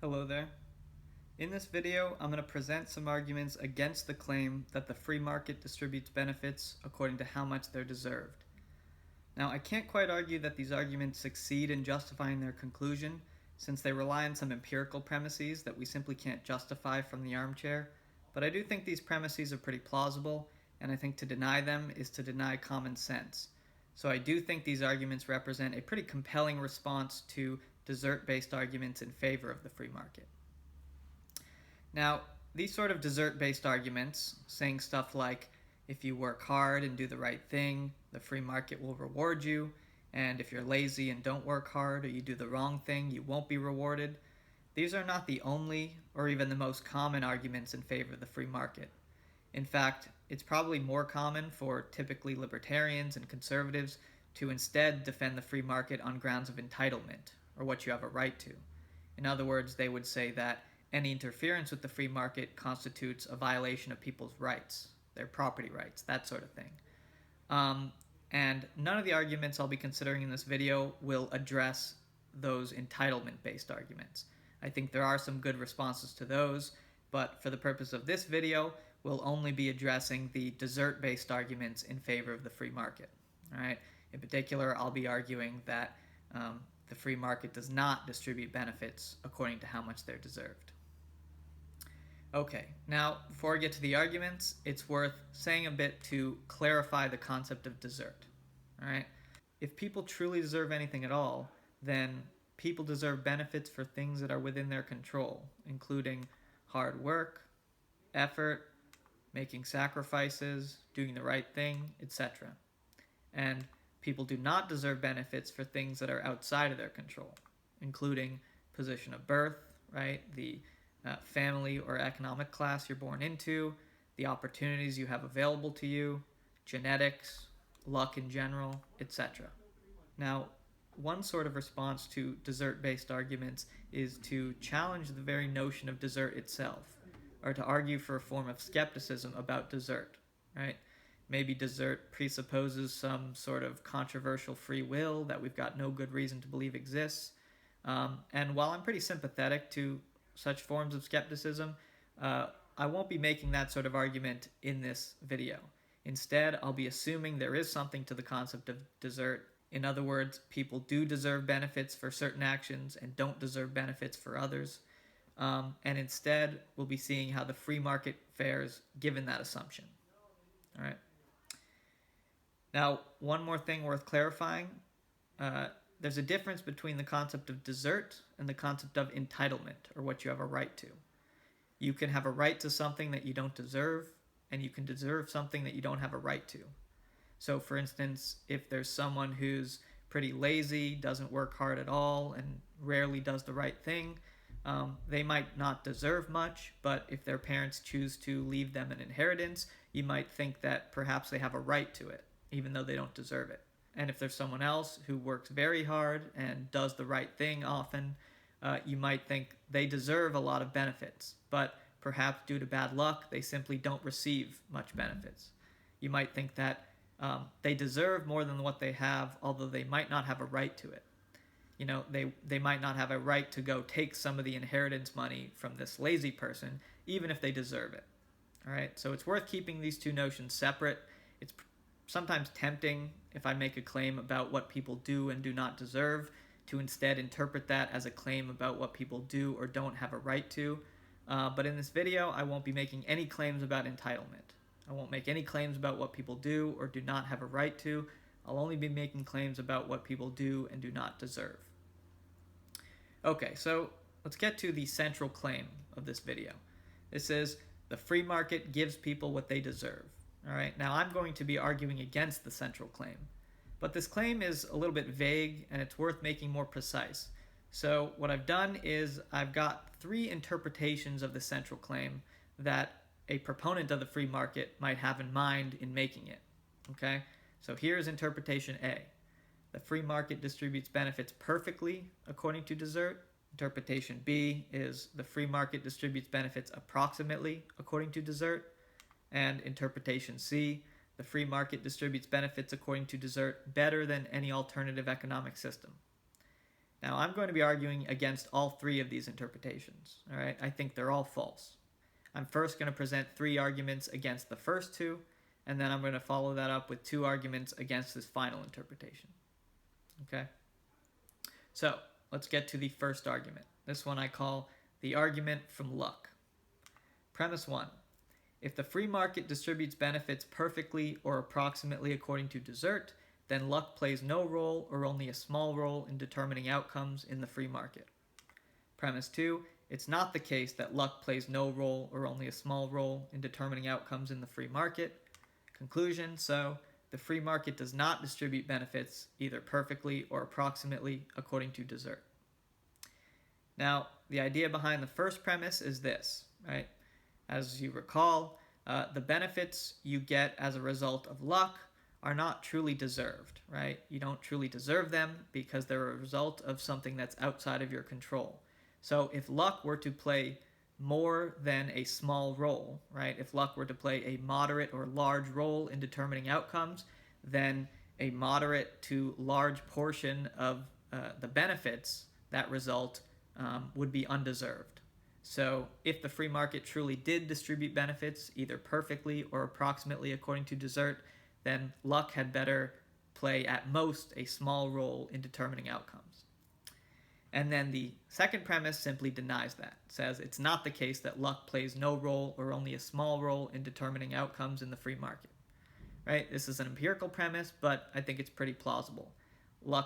Hello there. In this video, I'm going to present some arguments against the claim that the free market distributes benefits according to how much they're deserved. Now, I can't quite argue that these arguments succeed in justifying their conclusion, since they rely on some empirical premises that we simply can't justify from the armchair, but I do think these premises are pretty plausible, and I think to deny them is to deny common sense. So I do think these arguments represent a pretty compelling response to desert-based arguments in favor of the free market. Now, these sort of desert-based arguments, saying stuff like, if you work hard and do the right thing, the free market will reward you, and if you're lazy and don't work hard or you do the wrong thing, you won't be rewarded, these are not the only or even the most common arguments in favor of the free market. In fact, it's probably more common for typically libertarians and conservatives to instead defend the free market on grounds of entitlement, or what you have a right to. In other words, they would say that any interference with the free market constitutes a violation of people's rights, their property rights, that sort of thing. And none of the arguments I'll be considering in this video will address those entitlement-based arguments. I think there are some good responses to those, but for the purpose of this video, we'll only be addressing the desert-based arguments in favor of the free market. All right? In particular, I'll be arguing that the free market does not distribute benefits according to how much they're deserved. Okay, now before I get to the arguments, it's worth saying a bit to clarify the concept of desert. All right? If people truly deserve anything at all, then people deserve benefits for things that are within their control, including hard work, effort, making sacrifices, doing the right thing, etc. And people do not deserve benefits for things that are outside of their control, including position of birth, right? The family or economic class you're born into, the opportunities you have available to you, genetics, luck in general, etc. Now, one sort of response to desert-based arguments is to challenge the very notion of desert itself, or to argue for a form of skepticism about desert, right? Maybe desert presupposes some sort of controversial free will that we've got no good reason to believe exists. And while I'm pretty sympathetic to such forms of skepticism, I won't be making that sort of argument in this video. Instead, I'll be assuming there is something to the concept of desert. In other words, people do deserve benefits for certain actions and don't deserve benefits for others. And instead, we'll be seeing how the free market fares given that assumption. All right. Now, one more thing worth clarifying. There's a difference between the concept of desert and the concept of entitlement, or what you have a right to. You can have a right to something that you don't deserve, and you can deserve something that you don't have a right to. So, for instance, if there's someone who's pretty lazy, doesn't work hard at all, and rarely does the right thing, they might not deserve much, but if their parents choose to leave them an inheritance, you might think that perhaps they have a right to it, even though they don't deserve it. And if there's someone else who works very hard and does the right thing often, you might think they deserve a lot of benefits, but perhaps due to bad luck, they simply don't receive much benefits. You might think that they deserve more than what they have, although they might not have a right to it. You know, they might not have a right to go take some of the inheritance money from this lazy person, even if they deserve it. All right, so it's worth keeping these two notions separate. It's sometimes tempting, if I make a claim about what people do and do not deserve, to instead interpret that as a claim about what people do or don't have a right to. But in this video, I won't be making any claims about entitlement. I won't make any claims about what people do or do not have a right to. I'll only be making claims about what people do and do not deserve. Okay, so let's get to the central claim of this video. This is, the free market gives people what they deserve. All right, now I'm going to be arguing against the central claim. But this claim is a little bit vague, and it's worth making more precise. So what I've done is I've got three interpretations of the central claim that a proponent of the free market might have in mind in making it. Okay, so here's interpretation A. The free market distributes benefits perfectly according to desert. Interpretation B is the free market distributes benefits approximately according to desert. And interpretation C, the free market distributes benefits according to desert better than any alternative economic system. Now, I'm going to be arguing against all three of these interpretations. All right, I think they're all false. I'm first going to present 3 arguments against the first 2, and then I'm going to follow that up with 2 arguments against this final interpretation. Okay? So, let's get to the first argument. This one I call the argument from Luck. Premise 1. If the free market distributes benefits perfectly or approximately according to desert, then luck plays no role or only a small role in determining outcomes in the free market. Premise 2. It's not the case that luck plays no role or only a small role in determining outcomes in the free market. Conclusion. So, the free market does not distribute benefits either perfectly or approximately according to desert. Now, the idea behind the first premise is this, right? As you recall, the benefits you get as a result of luck are not truly deserved, right? You don't truly deserve them because they're a result of something that's outside of your control. So if luck were to play more than a small role, right? If luck were to play a moderate or large role in determining outcomes, then a moderate to large portion of the benefits that result would be undeserved. So if the free market truly did distribute benefits, either perfectly or approximately according to desert, then luck had better play at most a small role in determining outcomes. And then the second premise simply denies that. It says it's not the case that luck plays no role or only a small role in determining outcomes in the free market. Right? This is an empirical premise, but I think it's pretty plausible. I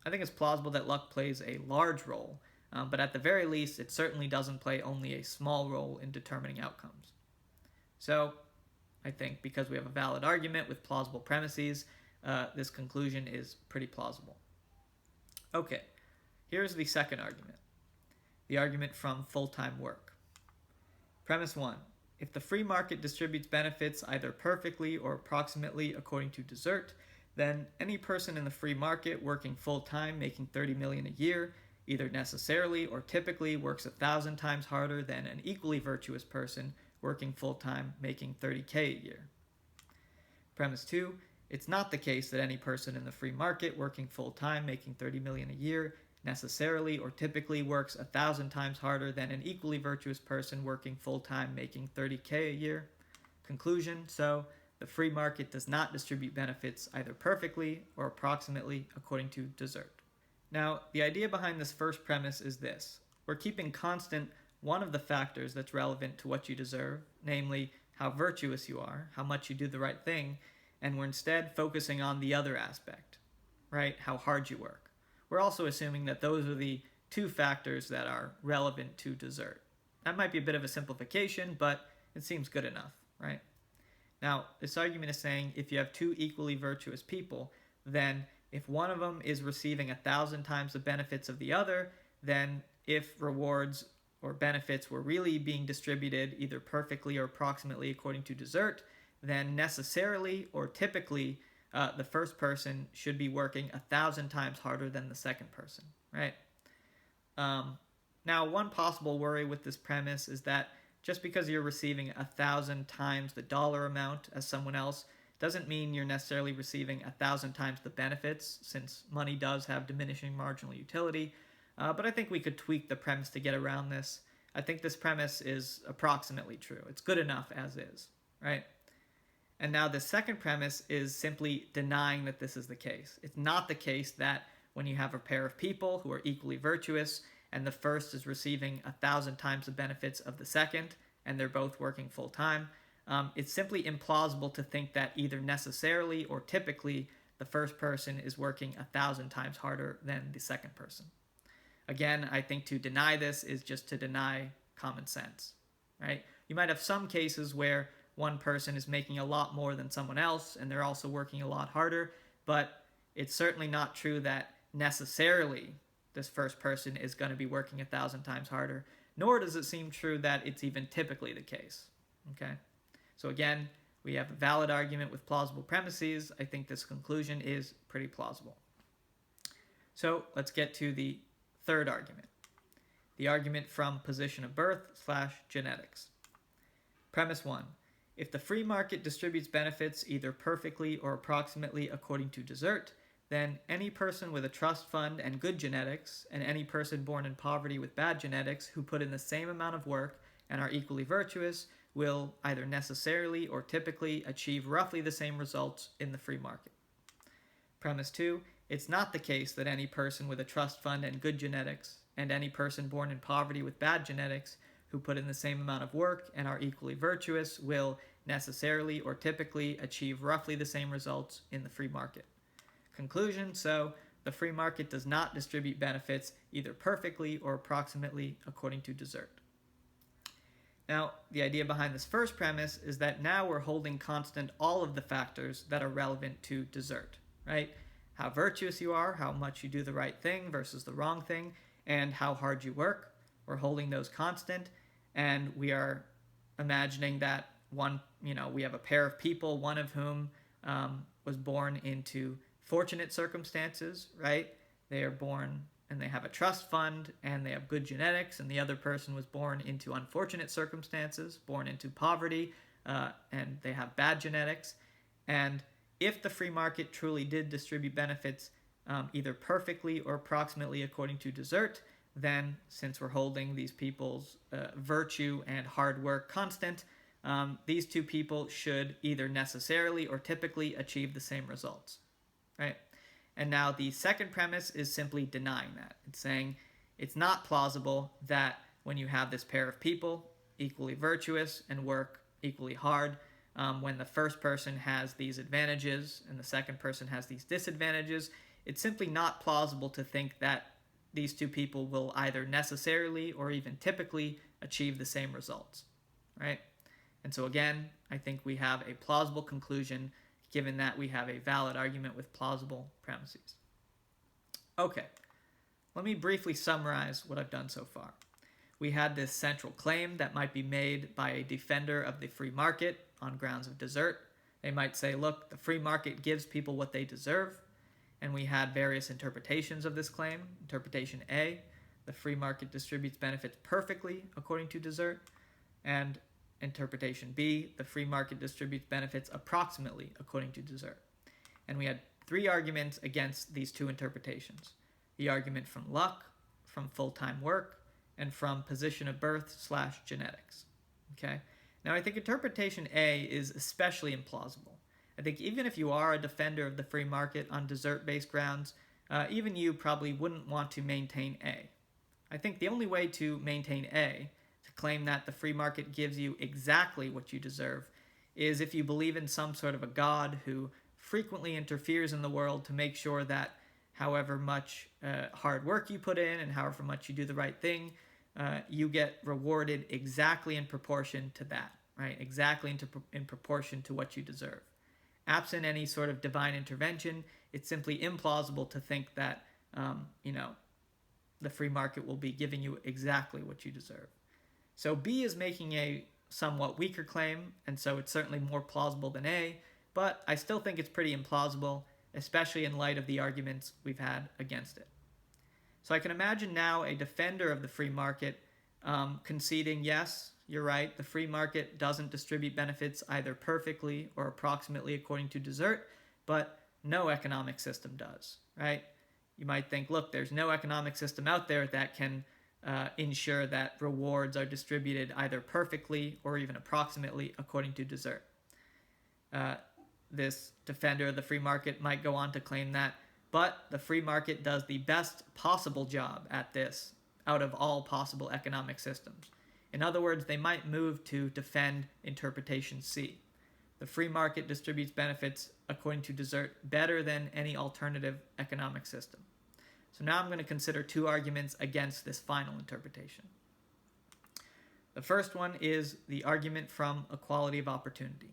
think it's plausible that luck plays a large role, but at the very least, it certainly doesn't play only a small role in determining outcomes. So, I think because we have a valid argument with plausible premises, this conclusion is pretty plausible. Okay, here's the second argument. The argument from full-time work. Premise 1. If the free market distributes benefits either perfectly or approximately according to desert, then any person in the free market working full-time making $30 million a year either necessarily or typically works 1,000 times harder than an equally virtuous person working full-time making $30K a year. Premise 2. It's not the case that any person in the free market working full-time making $30 million a year necessarily or typically works 1,000 times harder than an equally virtuous person working full-time making $30K a year. Conclusion. So, the free market does not distribute benefits either perfectly or approximately according to desert. Now, the idea behind this first premise is this. We're keeping constant one of the factors that's relevant to what you deserve, namely how virtuous you are, how much you do the right thing, and we're instead focusing on the other aspect, right? How hard you work. We're also assuming that those are the 2 factors that are relevant to desert. That might be a bit of a simplification, but it seems good enough, right? Now, this argument is saying if you have 2 equally virtuous people, then if one of them is receiving 1,000 times the benefits of the other, then if rewards or benefits were really being distributed either perfectly or approximately according to desert, then necessarily or typically the first person should be working 1,000 times harder than the second person, right? Now, one possible worry with this premise is that just because you're receiving 1,000 times the dollar amount as someone else doesn't mean you're necessarily receiving 1,000 times the benefits, since money does have diminishing marginal utility. But I think we could tweak the premise to get around this. I think this premise is approximately true. It's good enough as is, right? And now the second premise is simply denying that this is the case. It's not the case that when you have a pair of people who are equally virtuous and the first is receiving 1,000 times the benefits of the second and they're both working full time, it's simply implausible to think that either necessarily or typically the first person is working 1,000 times harder than the second person. Again, I think to deny this is just to deny common sense, right? You might have some cases where one person is making a lot more than someone else and they're also working a lot harder, but it's certainly not true that necessarily this first person is going to be working 1,000 times harder, nor does it seem true that it's even typically the case, okay? So again, we have a valid argument with plausible premises. I think this conclusion is pretty plausible. So let's get to the third argument. The argument from position of birth / genetics. Premise 1. If the free market distributes benefits either perfectly or approximately according to desert, then any person with a trust fund and good genetics, and any person born in poverty with bad genetics who put in the same amount of work and are equally virtuous will either necessarily or typically achieve roughly the same results in the free market. Premise 2, it's not the case that any person with a trust fund and good genetics, and any person born in poverty with bad genetics who put in the same amount of work and are equally virtuous will necessarily or typically achieve roughly the same results in the free market. Conclusion, so the free market does not distribute benefits either perfectly or approximately according to desert. Now, the idea behind this first premise is that now we're holding constant all of the factors that are relevant to desert, right? How virtuous you are, how much you do the right thing versus the wrong thing, and how hard you work. We're holding those constant, and we are imagining that we have a pair of people, one of whom was born into fortunate circumstances, right? They are born and they have a trust fund and they have good genetics, and the other person was born into unfortunate circumstances, born into poverty, and they have bad genetics. And if the free market truly did distribute benefits either perfectly or approximately according to desert, then since we're holding these people's virtue and hard work constant, these two people should either necessarily or typically achieve the same results, right? And now the second premise is simply denying that. It's saying it's not plausible that when you have this pair of people, equally virtuous and work equally hard, when the first person has these advantages and the second person has these disadvantages, it's simply not plausible to think that these two people will either necessarily or even typically achieve the same results, right? And so again, I think we have a plausible conclusion given that we have a valid argument with plausible premises. Okay, let me briefly summarize what I've done so far. We had this central claim that might be made by a defender of the free market on grounds of desert. They might say, look, the free market gives people what they deserve. And we had various interpretations of this claim. Interpretation A, the free market distributes benefits perfectly according to desert. And interpretation B, the free market distributes benefits approximately according to desert. And we had three arguments against these two interpretations. The argument from luck, from full-time work, and from position of birth / genetics. Okay? Now I think interpretation A is especially implausible. I think even if you are a defender of the free market on desert-based grounds, even you probably wouldn't want to maintain A. I think the only way to maintain A, to claim that the free market gives you exactly what you deserve, is if you believe in some sort of a god who frequently interferes in the world to make sure that however much hard work you put in and however much you do the right thing, you get rewarded exactly in proportion to that, right? Exactly in proportion to what you deserve. Absent any sort of divine intervention, it's simply implausible to think that, the free market will be giving you exactly what you deserve. So B is making a somewhat weaker claim, and so it's certainly more plausible than A, but I still think it's pretty implausible, especially in light of the arguments we've had against it. So I can imagine now a defender of the free market conceding, yes, you're right, the free market doesn't distribute benefits either perfectly or approximately according to desert, but no economic system does, right? You might think, look, there's no economic system out there that can ensure that rewards are distributed either perfectly or even approximately according to desert. This defender of the free market might go on to claim that, but the free market does the best possible job at this out of all possible economic systems. In other words, they might move to defend interpretation C. The free market distributes benefits according to desert better than any alternative economic system. So now I'm going to consider two arguments against this final interpretation. The first one is the argument from equality of opportunity.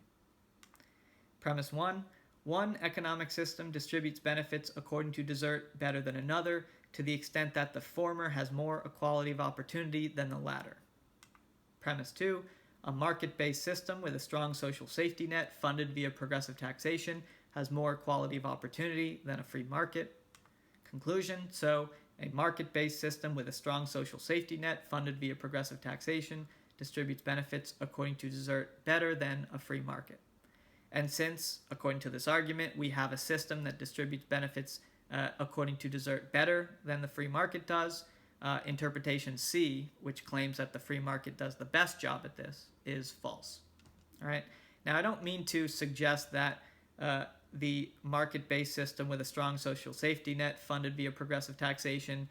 Premise 1, one economic system distributes benefits according to desert better than another to the extent that the former has more equality of opportunity than the latter. Premise 2, a market-based system with a strong social safety net funded via progressive taxation has more equality of opportunity than a free market. Conclusion, so a market-based system with a strong social safety net funded via progressive taxation distributes benefits according to desert better than a free market. And since, according to this argument, we have a system that distributes benefits according to desert better than the free market does, interpretation C, which claims that the free market does the best job at this, is false. All right. Now, I don't mean to suggest that the market-based system with a strong social safety net funded via progressive taxation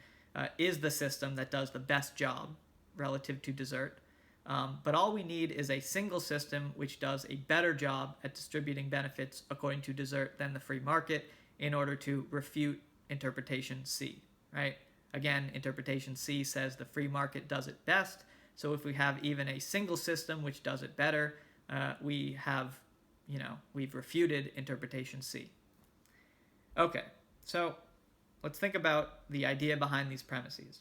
is the system that does the best job relative to desert. But all we need is a single system which does a better job at distributing benefits according to desert than the free market in order to refute interpretation C, right? Again, interpretation C says the free market does it best. So if we have even a single system which does it better, we've refuted interpretation C. Okay, so let's think about the idea behind these premises.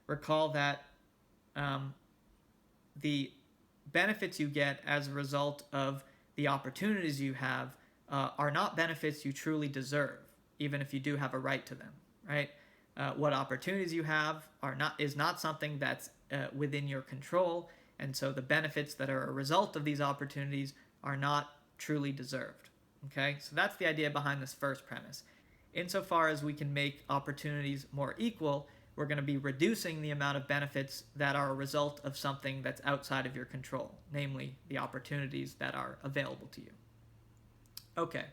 Recall that the benefits you get as a result of the opportunities you have are not benefits you truly deserve, even if you do have a right to them, right? What opportunities you have is not something that's within your control, and so the benefits that are a result of these opportunities are not truly deserved. Okay, so that's the idea behind this first premise. Insofar as we can make opportunities more equal, we're going to be reducing the amount of benefits that are a result of something that's outside of your control, namely the opportunities that are available to you. Okay,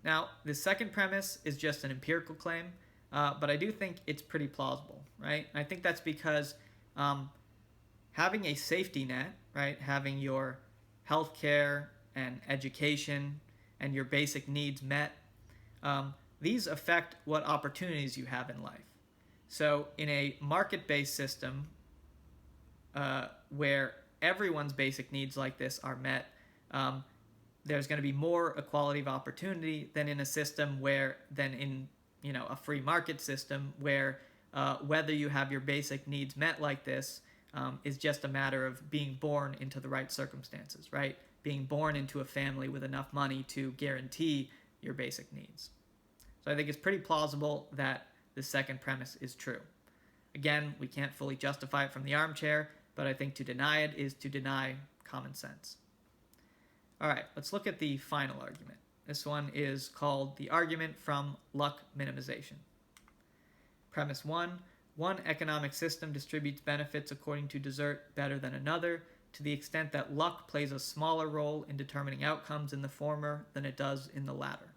now the second premise is just an empirical claim, but I do think it's pretty plausible, right? And I think that's because having a safety net, right, having your healthcare and education and your basic needs met, these affect what opportunities you have in life. So in a market-based system where everyone's basic needs like this are met, there's going to be more equality of opportunity than in a free market system where whether you have your basic needs met like this is just a matter of being born into the right circumstances, right? Being born into a family with enough money to guarantee your basic needs. So I think it's pretty plausible that the second premise is true. Again, we can't fully justify it from the armchair, but I think to deny it is to deny common sense. All right, let's look at the final argument. This one is called the argument from Luck Minimization. Premise 1, one economic system distributes benefits according to desert better than another to the extent that luck plays a smaller role in determining outcomes in the former than it does in the latter.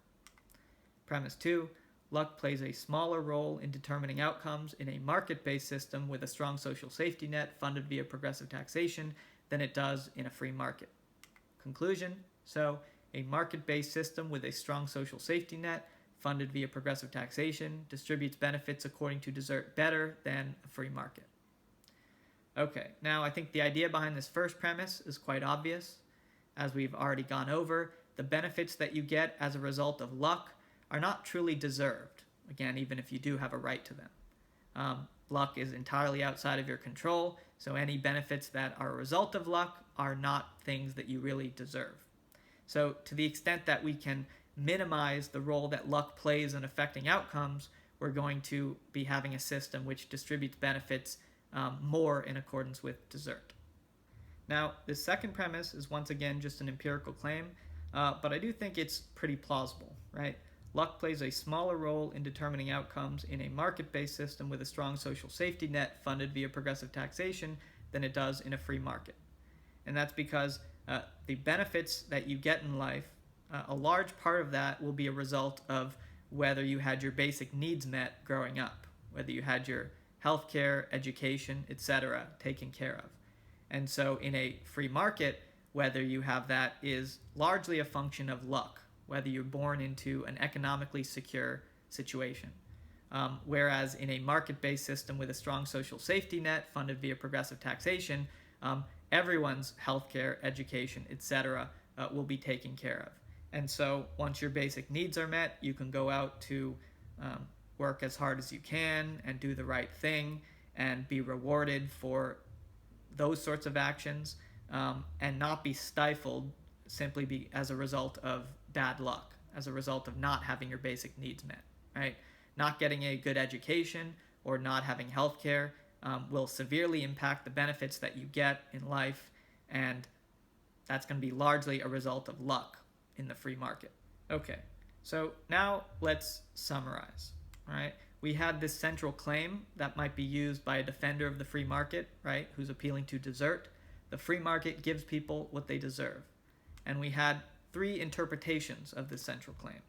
Premise 2, luck plays a smaller role in determining outcomes in a market-based system with a strong social safety net funded via progressive taxation than it does in a free market. Conclusion, so a market-based system with a strong social safety net funded via progressive taxation distributes benefits according to desert better than a free market. Okay, now I think the idea behind this first premise is quite obvious. As we've already gone over, the benefits that you get as a result of luck are not truly deserved, again, even if you do have a right to them. Luck is entirely outside of your control, so any benefits that are a result of luck are not things that you really deserve. So to the extent that we can minimize the role that luck plays in affecting outcomes, we're going to be having a system which distributes benefits more in accordance with desert. Now, this second premise is once again just an empirical claim, but I do think it's pretty plausible, right? Luck plays a smaller role in determining outcomes in a market-based system with a strong social safety net funded via progressive taxation than it does in a free market. And that's because the benefits that you get in life, a large part of that will be a result of whether you had your basic needs met growing up, whether you had your healthcare, education, etc. taken care of. And so in a free market, whether you have that is largely a function of luck, whether you're born into an economically secure situation. Whereas in a market-based system with a strong social safety net funded via progressive taxation, everyone's healthcare, education, etc. Will be taken care of. And so once your basic needs are met, you can go out to work as hard as you can and do the right thing and be rewarded for those sorts of actions and not be stifled simply as a result of bad luck, as a result of not having your basic needs met, right? Not getting a good education or not having health care will severely impact the benefits that you get in life, and that's going to be largely a result of luck, in the free market. Okay, so now let's summarize. All right, we had this central claim that might be used by a defender of the free market, right, who's appealing to desert. The free market gives people what they deserve. And we had three interpretations of this central claim.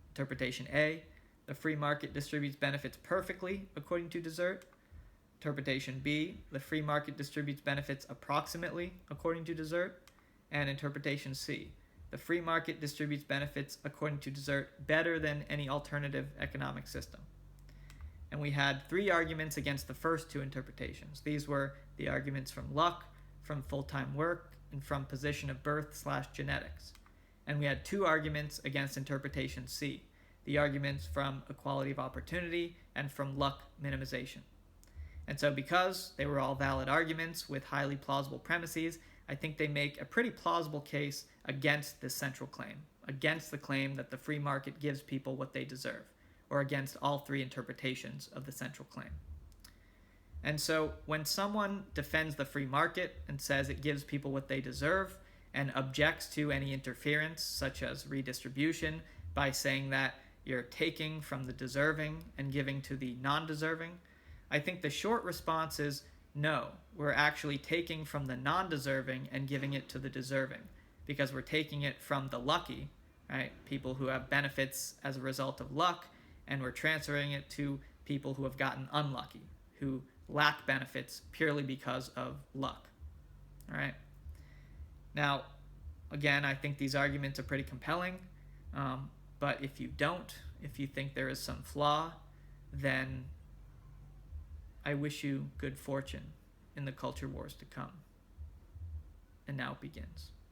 Interpretation A, the free market distributes benefits perfectly according to desert. Interpretation B, the free market distributes benefits approximately according to desert. And interpretation C, the free market distributes benefits according to desert better than any alternative economic system. And we had three arguments against the first two interpretations. These were the arguments from luck, from full-time work, and from position of birth/genetics. And we had two arguments against interpretation C, the arguments from equality of opportunity and from luck minimization. And so because they were all valid arguments with highly plausible premises, I think they make a pretty plausible case against this central claim, against the claim that the free market gives people what they deserve, or against all three interpretations of the central claim. And so when someone defends the free market and says it gives people what they deserve and objects to any interference, such as redistribution, by saying that you're taking from the deserving and giving to the non-deserving, I think the short response is no, we're actually taking from the non-deserving and giving it to the deserving, because we're taking it from the lucky, right, people who have benefits as a result of luck, and we're transferring it to people who have gotten unlucky, who lack benefits purely because of luck. All right. Now, again, I think these arguments are pretty compelling, but if you don't, if you think there is some flaw, then I wish you good fortune in the culture wars to come. And now it begins.